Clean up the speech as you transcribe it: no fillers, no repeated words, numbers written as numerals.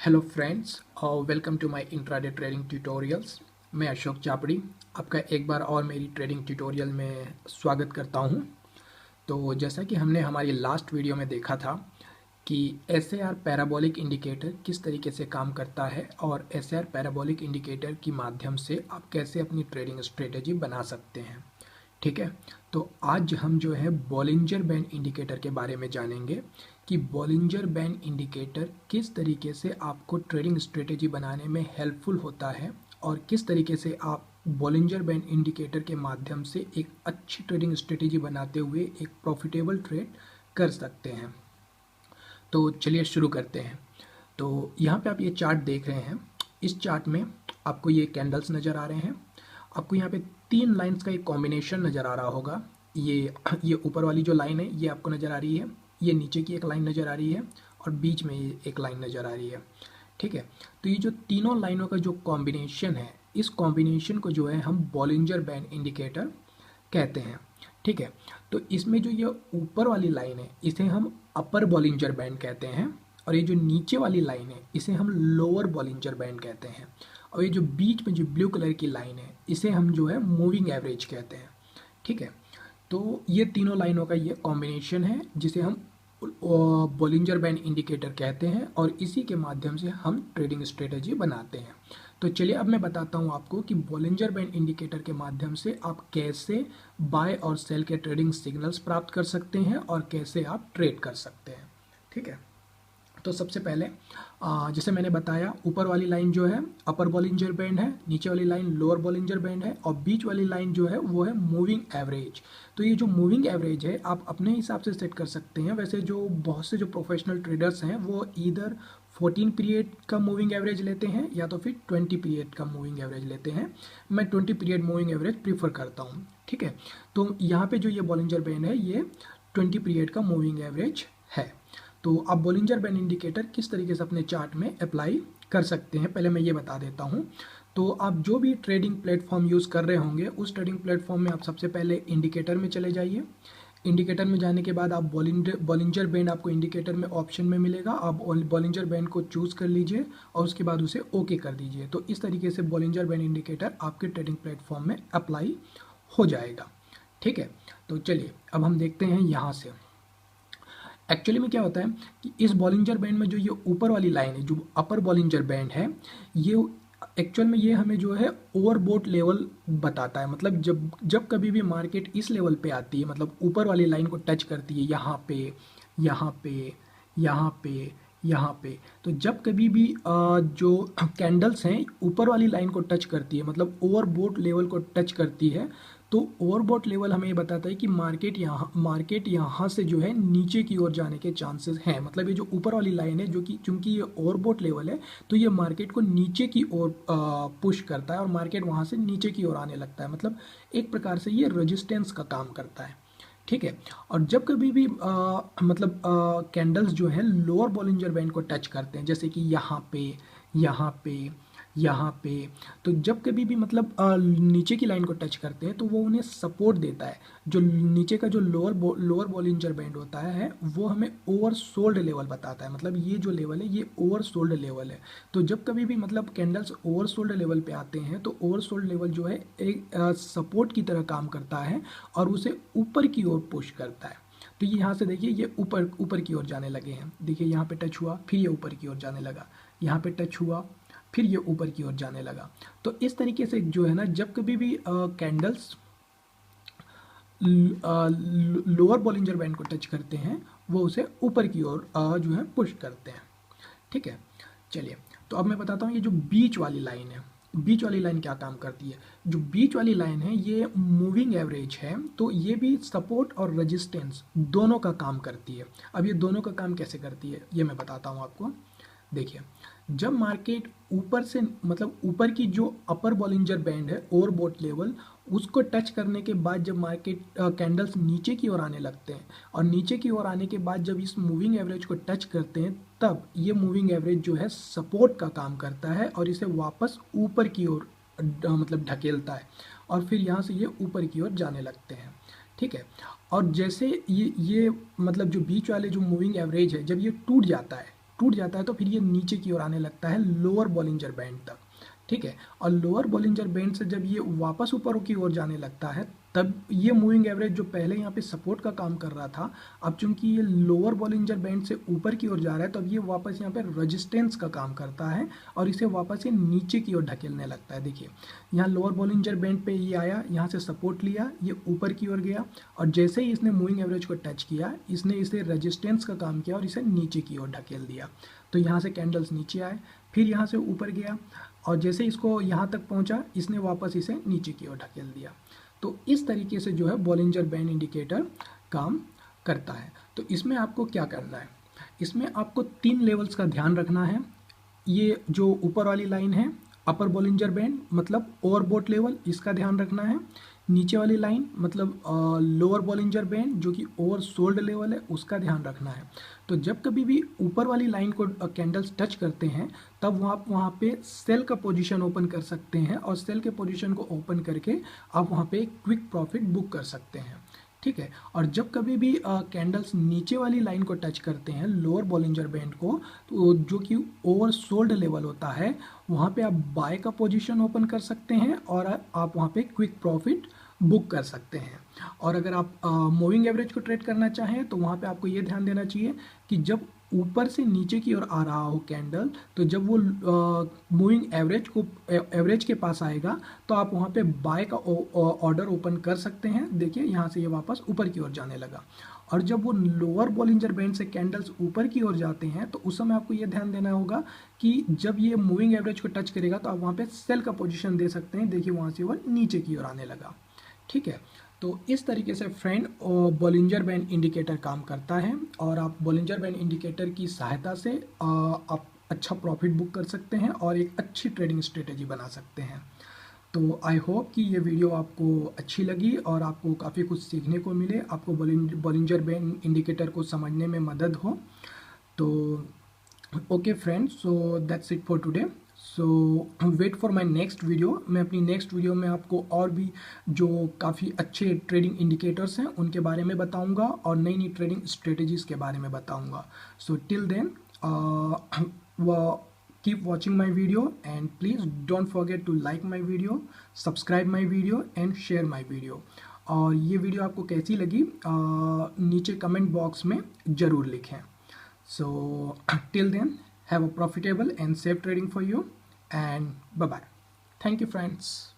Hello friends और welcome to my intraday trading tutorials. मैं अशोक चापड़ी आपका एक बार और मेरी ट्रेडिंग ट्यूटोरियल में स्वागत करता हूं। तो जैसा कि हमने हमारी लास्ट वीडियो में देखा था कि S A R parabolic indicator किस तरीके से काम करता है और S A R parabolic indicator की माध्यम से आप कैसे अपनी ट्रेडिंग स्ट्रेटेजी बना सकते हैं। ठीक है, तो आज हम जो है बॉलिंजर बैंड इंडिकेटर के बारे में जानेंगे कि बॉलिंजर बैंड इंडिकेटर किस तरीके से आपको ट्रेडिंग स्ट्रेटेजी बनाने में हेल्पफुल होता है और किस तरीके से आप बॉलिंजर बैंड इंडिकेटर के माध्यम से एक अच्छी ट्रेडिंग स्ट्रेटेजी बनाते हुए एक प्रॉफिटेबल ट्रेड कर सकते हैं। तो चलिए शुरू करते हैं। तो यहाँ पे आप ये चार्ट देख रहे हैं। इस चार्ट में आपको ये कैंडल्स नज़र आ रहे हैं। आपको यहाँ पे तीन लाइंस का एक कॉम्बिनेशन नज़र आ रहा होगा। ये ऊपर वाली जो लाइन है ये आपको नज़र आ रही है, ये नीचे की एक लाइन नज़र आ रही है और बीच में ये एक लाइन नज़र आ रही है। ठीक है, तो ये जो तीनों लाइनों का जो कॉम्बिनेशन है, इस कॉम्बिनेशन को जो है हम बॉलिंजर बैंड इंडिकेटर कहते हैं। ठीक है, तो इसमें जो ये ऊपर वाली लाइन है इसे हम अपर बॉलिंजर बैंड कहते हैं और ये जो नीचे वाली लाइन है इसे हम लोअर बॉलिंजर बैंड कहते हैं और ये जो बीच में जो ब्लू कलर की लाइन है इसे हम जो है मूविंग एवरेज कहते हैं। ठीक है, तो ये तीनों लाइनों का ये कॉम्बिनेशन है जिसे हम बॉलिंजर बैंड इंडिकेटर कहते हैं और इसी के माध्यम से हम ट्रेडिंग स्ट्रेटेजी बनाते हैं। तो चलिए अब मैं बताता हूं आपको कि बॉलिंजर बैंड इंडिकेटर के माध्यम से आप कैसे बाय और सेल के ट्रेडिंग सिग्नल्स प्राप्त कर सकते हैं और कैसे आप ट्रेड कर सकते हैं। ठीक है, तो सबसे पहले जैसे मैंने बताया ऊपर वाली लाइन जो है अपर बॉलिंजर बैंड है, नीचे वाली लाइन लोअर बॉलिंजर बैंड है और बीच वाली लाइन जो है वो है मूविंग एवरेज। तो ये जो मूविंग एवरेज है आप अपने हिसाब से सेट कर सकते हैं। वैसे जो बहुत से जो प्रोफेशनल ट्रेडर्स हैं वो इधर 14 पीरियड का मूविंग एवरेज लेते हैं या तो फिर 20 पीरियड का मूविंग एवरेज लेते हैं। मैं 20 पीरियड मूविंग एवरेज प्रीफर करता हूँ। ठीक है, तो यहाँ पे जो ये बॉलिंजर बैंड है ये 20 पीरियड का मूविंग एवरेज है। तो आप बॉलिंजर बैंड इंडिकेटर किस तरीके से अपने चार्ट में अप्लाई कर सकते हैं पहले मैं ये बता देता हूं। तो आप जो भी ट्रेडिंग प्लेटफॉर्म यूज़ कर रहे होंगे उस ट्रेडिंग प्लेटफॉर्म में आप सबसे पहले इंडिकेटर में चले जाइए। इंडिकेटर में जाने के बाद आप बॉलिंजर बैंड आपको इंडिकेटर में ऑप्शन में मिलेगा, आप बॉलिंजर बैंड को चूज़ कर लीजिए और उसके बाद उसे ओके कर दीजिए। तो इस तरीके से बॉलिंजर बैंड इंडिकेटर आपके ट्रेडिंग प्लेटफॉर्म में अप्लाई हो जाएगा। ठीक है, तो चलिए अब हम देखते हैं यहाँ से एक्चुअली में क्या होता है कि इस बॉलिंजर बैंड में जो ये ऊपर वाली लाइन है जो अपर बॉलिंजर बैंड है ये एक्चुअल में ये हमें जो है ओवरबोट लेवल बताता है। मतलब जब जब कभी भी मार्केट इस लेवल पे आती है, मतलब ऊपर वाली लाइन को टच करती है यहाँ पे यहाँ पे यहाँ पे यहाँ पे, तो जब कभी भी जो कैंडल्स हैं ऊपर वाली लाइन को टच करती है मतलब ओवरबोट लेवल को टच करती है तो ओवरबॉट लेवल हमें ये बताता है कि मार्केट यहाँ से जो है नीचे की ओर जाने के चांसेस हैं। मतलब ये जो ऊपर वाली लाइन है जो कि चूंकि ये ओवरबॉट लेवल है तो ये मार्केट को नीचे की ओर पुश करता है और मार्केट वहाँ से नीचे की ओर आने लगता है। मतलब एक प्रकार से ये रेजिस्टेंस का काम करता है। ठीक है, और जब कभी भी मतलब कैंडल्स जो है लोअर बॉलिंजर बैंड को टच करते हैं जैसे कि यहाँ पे यहाँ पे, तो जब कभी भी मतलब नीचे की लाइन को टच करते हैं तो वो उन्हें सपोर्ट देता है। जो नीचे का जो लोअर बॉलिंजर बैंड होता है वो हमें ओवरसोल्ड लेवल बताता है। मतलब ये जो लेवल है ये ओवरसोल्ड लेवल है। तो जब कभी भी मतलब कैंडल्स ओवरसोल्ड लेवल पे आते हैं तो ओवरसोल्ड लेवल जो है एक सपोर्ट की तरह काम करता है और उसे ऊपर की ओर पुश करता है। तो ये यहाँ से देखिए ये ऊपर ऊपर की ओर जाने लगे हैं। देखिए यहाँ पे टच हुआ फिर ये ऊपर की ओर जाने लगा, यहाँ पे टच हुआ फिर ये ऊपर की ओर जाने लगा। तो इस तरीके से जो है ना जब कभी भी कैंडल्स लोअर बॉलिंजर बैंड को टच करते हैं वो उसे ऊपर की ओर जो है पुश करते हैं। ठीक है, चलिए तो अब मैं बताता हूँ ये जो बीच वाली लाइन है, बीच वाली लाइन क्या काम करती है। जो बीच वाली लाइन है ये मूविंग एवरेज है तो ये भी सपोर्ट और रेजिस्टेंस दोनों का काम करती है। अब ये दोनों का काम कैसे करती है ये मैं बताता हूँ आपको। देखिए जब मार्केट ऊपर से मतलब ऊपर की जो अपर बॉलिंजर बैंड है ओवरबॉट लेवल उसको टच करने के बाद जब मार्केट कैंडल्स नीचे की ओर आने लगते हैं और नीचे की ओर आने के बाद जब इस मूविंग एवरेज को टच करते हैं तब ये मूविंग एवरेज जो है सपोर्ट का काम करता है और इसे वापस ऊपर की ओर मतलब ढकेलता है और फिर यहाँ से ये ऊपर की ओर जाने लगते हैं। ठीक है, और जैसे ये मतलब जो बीच वाले जो मूविंग एवरेज है जब ये टूट जाता है टूट जाता है तो फिर ये नीचे की ओर आने लगता है लोअर बॉलिंजर बैंड तक, ठीक है। और लोअर बॉलिंजर बैंड से जब ये वापस ऊपर की ओर जाने लगता है तब ये मूविंग एवरेज जो पहले यहाँ पे सपोर्ट का काम कर रहा था, अब चूंकि ये लोअर बॉलिंजर बैंड से ऊपर की ओर जा रहा है तो अब ये वापस यहाँ पे रेजिस्टेंस का काम करता है और इसे वापस ये नीचे की ओर ढकेलने लगता है। देखिए यहाँ लोअर बॉलिंजर बैंड पे ये आया, यहाँ से सपोर्ट लिया, ये ऊपर की ओर गया और जैसे ही इसने मूविंग एवरेज को टच किया इसने इसे रेजिस्टेंस का काम किया और इसे नीचे की ओर ढकेल दिया। तो यहाँ से कैंडल्स नीचे आए, फिर यहाँ से ऊपर गया और जैसे इसको यहाँ तक पहुँचा इसने वापस इसे नीचे की ओर ढकेल दिया। तो इस तरीके से जो है बॉलिंजर बैंड इंडिकेटर काम करता है। तो इसमें आपको क्या करना है, इसमें आपको 3 लेवल्स का ध्यान रखना है। ये जो ऊपर वाली लाइन है अपर बॉलिंजर बैंड मतलब ओवरबोट लेवल, इसका ध्यान रखना है। नीचे वाली लाइन मतलब लोअर बॉलिंजर बैंड जो कि ओवर सोल्ड लेवल है, उसका ध्यान रखना है। तो जब कभी भी ऊपर वाली लाइन को कैंडल्स टच करते हैं तब आप वहाँ पे सेल का पोजीशन ओपन कर सकते हैं और सेल के पोजीशन को ओपन करके आप वहाँ पे क्विक प्रॉफिट बुक कर सकते हैं, ठीक है। और जब कभी भी कैंडल्स नीचे वाली लाइन को टच करते हैं लोअर बॉलिंजर बैंड को, तो जो कि ओवर सोल्ड लेवल होता है, वहाँ पे आप बाय का पोजीशन ओपन कर सकते हैं और आप वहाँ पे क्विक प्रॉफिट बुक कर सकते हैं। और अगर आप मूविंग एवरेज को ट्रेड करना चाहें तो वहाँ पे आपको ये ध्यान देना चाहिए कि जब ऊपर से नीचे की ओर आ रहा हो कैंडल, तो जब वो मूविंग एवरेज के पास आएगा तो आप वहाँ पे बाय का ऑर्डर ओपन कर सकते हैं। देखिए यहाँ से ये वापस ऊपर की ओर जाने लगा। और जब वो लोअर बॉलिंजर बैंड से कैंडल्स ऊपर की ओर जाते हैं तो उस समय आपको ये ध्यान देना होगा कि जब ये मूविंग एवरेज को टच करेगा तो आप वहाँ पे सेल का पोजीशन दे सकते हैं। देखिए वहाँ से वो नीचे की ओर आने लगा, ठीक है। तो इस तरीके से फ्रेंड बॉलिंजर बैंड इंडिकेटर काम करता है और आप बॉलिंजर बैंड इंडिकेटर की सहायता से आप अच्छा प्रॉफिट बुक कर सकते हैं और एक अच्छी ट्रेडिंग स्ट्रेटेजी बना सकते हैं। तो आई होप कि ये वीडियो आपको अच्छी लगी और आपको काफ़ी कुछ सीखने को मिले, आपको बॉलिंजर बैंड इंडिकेटर को समझने में मदद हो। तो okay friends, so that's it for today. So wait for my next video. मैं अपनी नेक्स्ट वीडियो में आपको और भी जो काफ़ी अच्छे ट्रेडिंग इंडिकेटर्स हैं उनके बारे में बताऊंगा और नई नई ट्रेडिंग स्ट्रेटेजीज़ के बारे में बताऊंगा। So till then keep watching my video and please don't forget to like my video, subscribe my video and share my video। और ये वीडियो आपको कैसी लगी नीचे कमेंट बॉक्स में ज़रूर लिखें। So till then, have a profitable and safe trading for you and bye bye. Thank you friends.